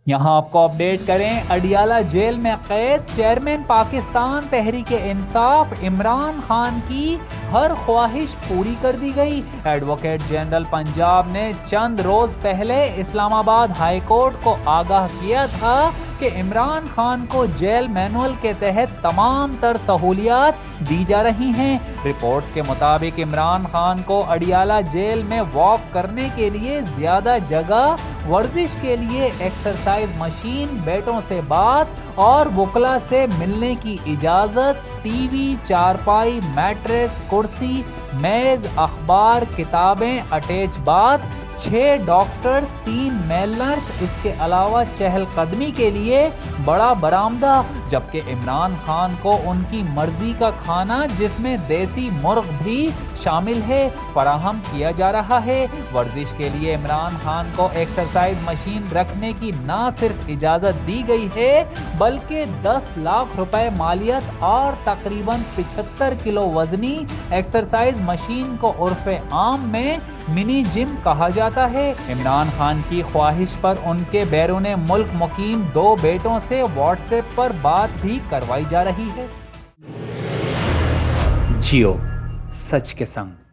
یہاں آپ کو اپڈیٹ کریں، اڈیالہ جیل میں قید چیئرمین پاکستان تحریک انصاف عمران خان کی ہر خواہش پوری کر دی گئی۔ ایڈوکیٹ جنرل پنجاب نے چند روز پہلے اسلام آباد ہائی کورٹ کو آگاہ کیا تھا کہ عمران خان کو جیل مینول کے تحت تمام تر سہولیات دی جا رہی ہیں۔ رپورٹس کے مطابق عمران خان کو اڈیالہ جیل میں واک کرنے کے لیے زیادہ جگہ، ورزش کے لیے ایکسرسائز مشین، بیٹوں سے بات اور وکلاء سے ملنے کی اجازت، ٹی وی، چارپائی، میٹریس، کرسی، میز، اخبار، کتابیں، اٹیچ باتھ، 6 ڈاکٹرز، 3 میل نرس، اس کے علاوہ چہل قدمی کے لیے بڑا برآمدہ، جبکہ عمران خان کو ان کی مرضی کا کھانا جس میں دیسی مرغ بھی شامل ہے فراہم کیا جا رہا ہے۔ ورزش کے لیے عمران خان کو ایکسرسائز مشین رکھنے کی نہ صرف اجازت دی گئی ہے بلکہ 10 لاکھ روپے مالیت اور تقریباً 75 کلو وزنی ایکسرسائز مشین کو عرف عام میں منی جم کہا جاتا ہے۔ عمران خان کی خواہش پر ان کے بیرون ملک مقیم 2 بیٹوں سے واٹس ایپ پر بات بھی کروائی جا رہی ہے۔ جیو سچ کے سنگ۔